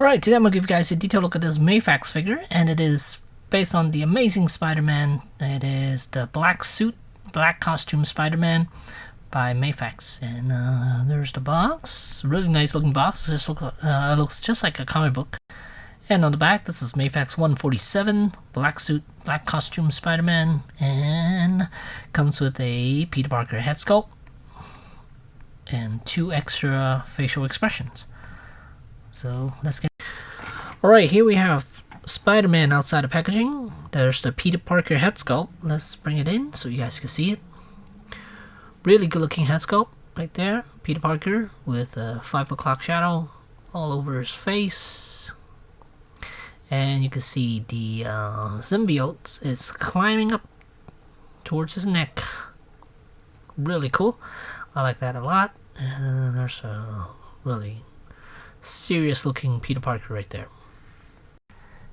Alright, today I'm going to give you guys a detailed look at this Mafex figure, and it is based on the Amazing Spider-Man. It is the black suit, black costume Spider-Man by Mafex. And there's the box. Really nice looking box. It just looks just like a comic book. And on the back, this is Mafex 147, black suit, black costume Spider-Man, and comes with a Peter Parker head sculpt and 2 extra facial expressions. So let's get. Alright, here we have Spider-Man outside of packaging. There's the Peter Parker head sculpt. Let's bring it in so you guys can see it. Really good looking head sculpt right there. Peter Parker with a 5 o'clock shadow all over his face. And you can see the symbiote is climbing up towards his neck. Really cool. I like that a lot. And there's a really serious looking Peter Parker right there.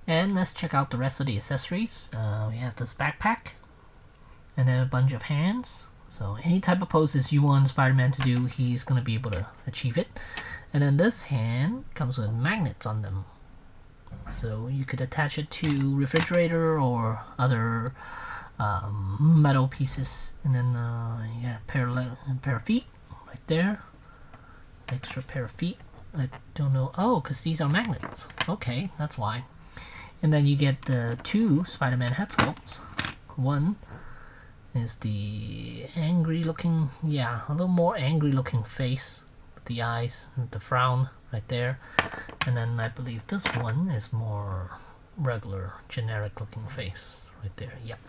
And let's check out the rest of the accessories. We have this backpack and then a bunch of hands. So any type of poses you want Spider-Man to do, he's going to be able to achieve it. And then this hand comes with magnets on them. So you could attach it to refrigerator or other metal pieces. And then you got a pair of feet right there. Extra pair of feet. I don't know. Oh, because these are magnets. Okay, that's why. And then you get the 2 Spider-Man head sculpts. One is the angry looking, a little more angry looking face with the eyes and the frown right there. And then I believe this one is more regular, generic looking face right there. Yep.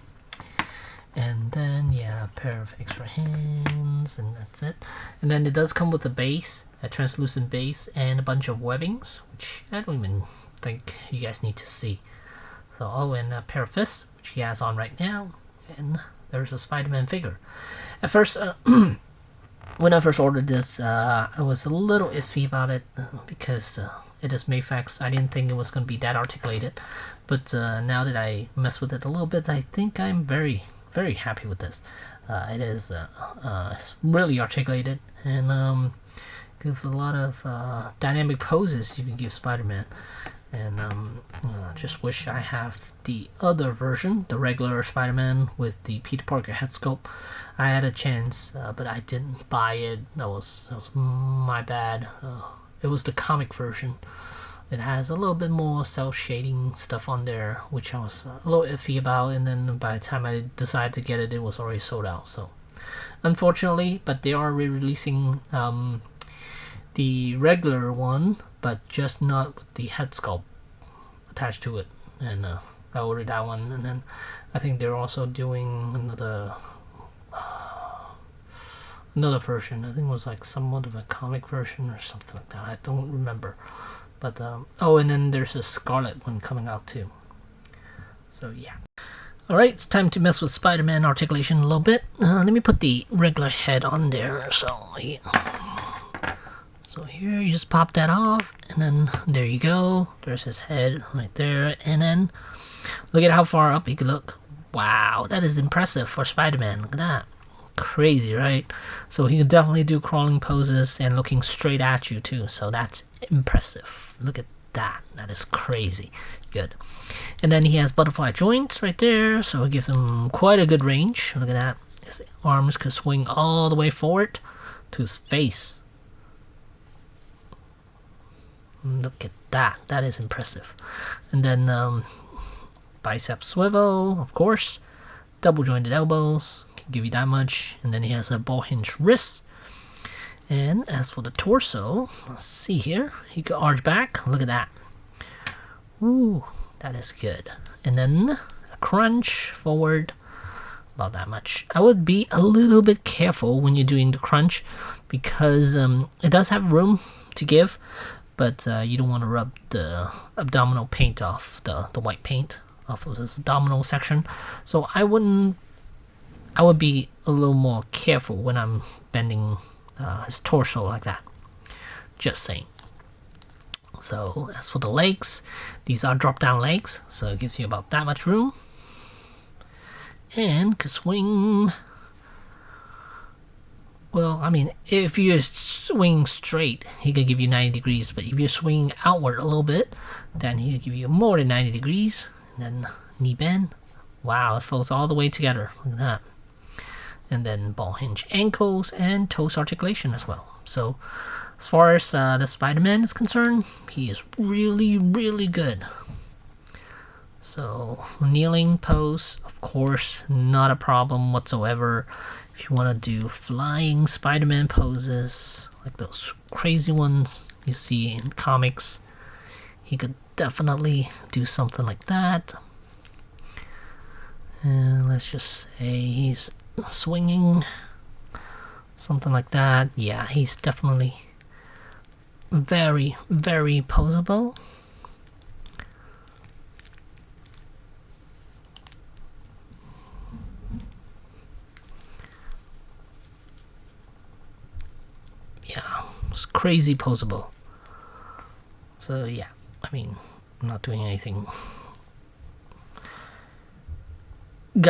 And then a pair of extra hands, and that's it. And then it does come with a base, a translucent base, and a bunch of webbings, which I don't even think you guys need to see. So, and a pair of fists, which he has on right now, and there's a Spider-Man figure. At first, when I first ordered this, I was a little iffy about it because it is Mafex. I didn't think it was going to be that articulated, but now that I mess with it a little bit, I think I'm very happy with this. It is it's really articulated and gives a lot of dynamic poses you can give Spider-Man. And just wish I have the other version, the regular Spider-Man with the Peter Parker head sculpt. I had a chance, but I didn't buy it. That was my bad. It was the comic version. It has a little bit more self-shading stuff on there, which I was a little iffy about, and then by the time I decided to get it, it was already sold out. So, unfortunately, but they are re-releasing the regular one, but just not with the head sculpt attached to it. And I ordered that one, and then I think they're also doing another version. I think it was like somewhat of a comic version or something like that. I don't remember. But oh, and then there's a Scarlet one coming out too. So yeah. Alright, it's time to mess with Spider-Man articulation a little bit. Let me put the regular head on there. So here you just pop that off, and then there you go. There's his head right there, and then look at how far up he could look. Wow, that is impressive for Spider-Man. Look at that. Crazy, right? So he can definitely do crawling poses and looking straight at you too. So that's impressive. Look at that. That is crazy. Good. And then he has butterfly joints right there, so it gives him quite a good range. Look at that. His arms could swing all the way forward to his face. Look at that. That is impressive. And then bicep swivel, of course. Double jointed elbows. Can give you that much. And then he has a ball hinge wrist. And as for the torso, let's see here. He could arch back. Look at that. Ooh, that is good. And then a crunch forward. About that much. I would be a little bit careful when you're doing the crunch because it does have room to give. But you don't want to rub the abdominal paint off, the white paint off of this abdominal section. So I would be a little more careful when I'm bending his torso like that. Just saying. So as for the legs, these are drop down legs, so it gives you about that much room. And can swing Well, I mean, if you're swing straight, he could give you 90 degrees, but if you're swinging outward a little bit, then he could give you more than 90 degrees. And then knee bend, wow, it folds all the way together, look at that. And then ball hinge ankles and toes articulation as well. So as far as the Spider-Man is concerned, he is really, really good. So kneeling pose, of course, not a problem whatsoever. If you want to do flying Spider-Man poses, like those crazy ones you see in comics, he could definitely do something like that. And let's just say he's swinging, something like that. Yeah, he's definitely very, very posable. Yeah, it's crazy posable. So yeah, I mean, I'm not doing anything.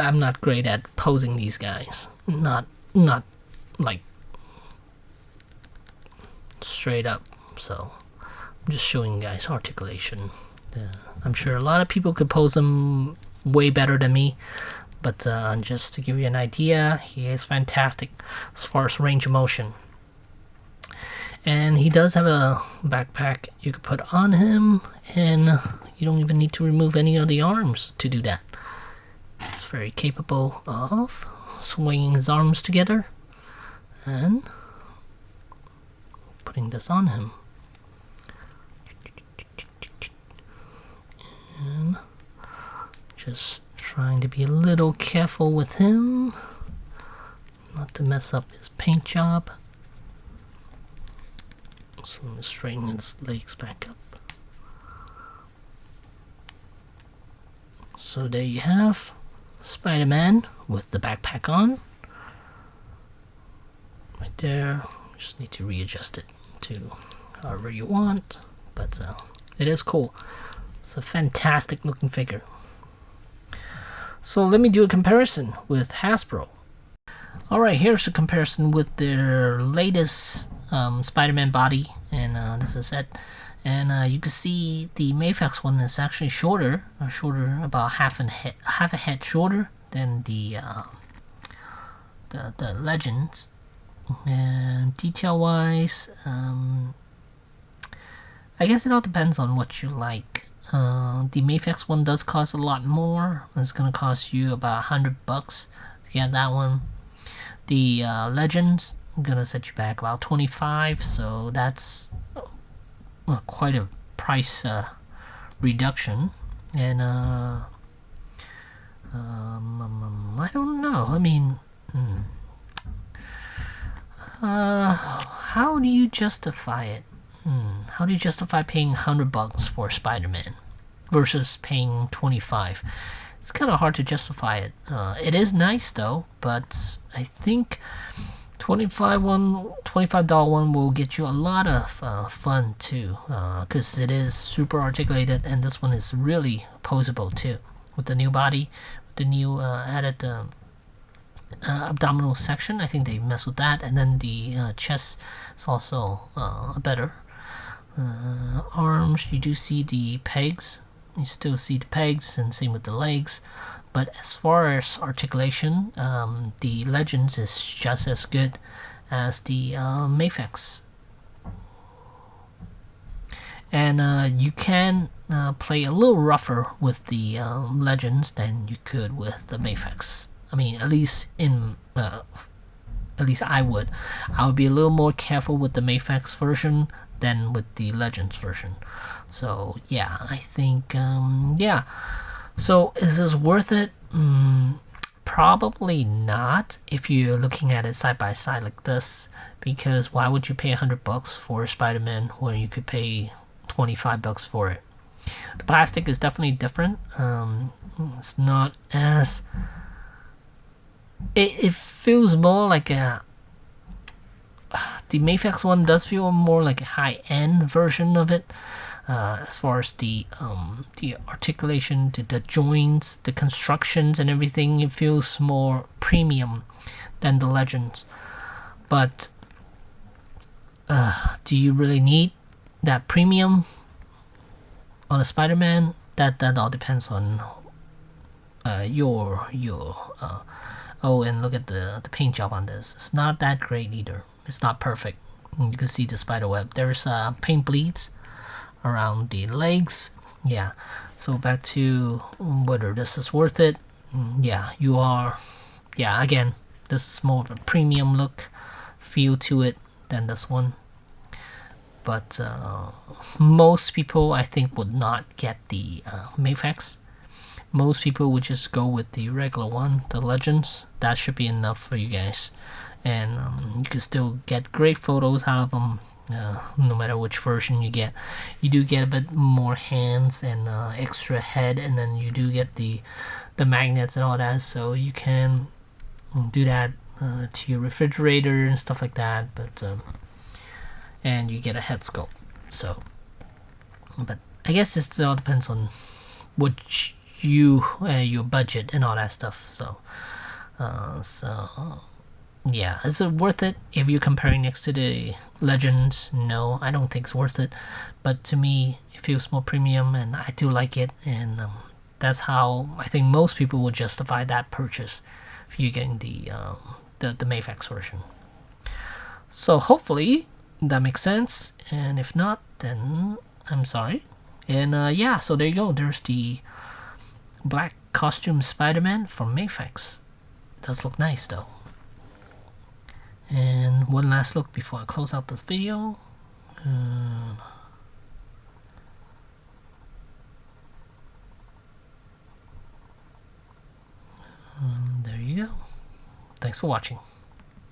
I'm not great at posing these guys. Not like straight up. So I'm just showing you guys articulation. I'm sure a lot of people could pose them way better than me, but just to give you an idea, he is fantastic as far as range of motion. And he does have a backpack you could put on him, and you don't even need to remove any of the arms to do that. He's very capable of swinging his arms together and putting this on him. And just trying to be a little careful with him, not to mess up his paint job. So I'm straightening his legs back up. So there you have Spider-Man with the backpack on. Right there. Just need to readjust it to however you want. But it is cool. It's a fantastic looking figure. So let me do a comparison with Hasbro. Alright, here's a comparison with their latest Spider-Man body, and this is it. And you can see the Mafex one is actually shorter, about half a head shorter than the Legends. And detail-wise, I guess it all depends on what you like. The Mafex one does cost a lot more. It's gonna cost you about $100 to get that one. The Legends, I'm gonna set you back about 25, so that's quite a price reduction. And I don't know. I mean, how do you justify it? How do you justify paying $100 for Spider-Man versus paying 25? It's kind of hard to justify it. It is nice though, but I think $25 one will get you a lot of fun too, because it is super articulated, and this one is really posable too, with the new body, with the new added abdominal section. I think they mess with that, and then the chest is also better. Arms, you do see the pegs. You still see the pegs, and same with the legs. But as far as articulation, the Legends is just as good as the Mafex. And you can play a little rougher with the Legends than you could with the Mafex. I mean, at least I would. I would be a little more careful with the Mafex version than with the Legends version. So yeah, I think yeah. So is this worth it? Probably not if you're looking at it side by side like this, because why would you pay $100 for Spider-Man when you could pay $25 for it? The plastic is definitely different. It's not as it feels more like a the Mafex one does feel more like a high-end version of it. As far as the articulation, the joints, the constructions and everything, it feels more premium than the Legends. But do you really need that premium on a Spider-Man? That all depends on your oh, and look at the paint job on this. It's not that great either. It's not perfect. You can see the spider web. There's paint bleeds around the legs. Yeah. So back to whether this is worth it. Yeah, you are. Yeah, again, this is more of a premium look feel to it than this one. But most people, I think, would not get the Mafex. Most people would just go with the regular one, the Legends. That should be enough for you guys. And you can still get great photos out of them, no matter which version you get. You do get a bit more hands and extra head, and then you do get the magnets and all that, so you can do that to your refrigerator and stuff like that. But and you get a head sculpt. So, but I guess it all depends on which your budget and all that stuff. So yeah, is it worth it if you're comparing next to the Legends? No, I don't think it's worth it. But to me, it feels more premium, and I do like it, and that's how I think most people would justify that purchase if you're getting the Mafex version. So hopefully that makes sense, and if not, then I'm sorry. And yeah, so there you go. There's the black costume Spider-Man from Mafex. Does look nice though. And one last look before I close out this video. And there you go. Thanks for watching.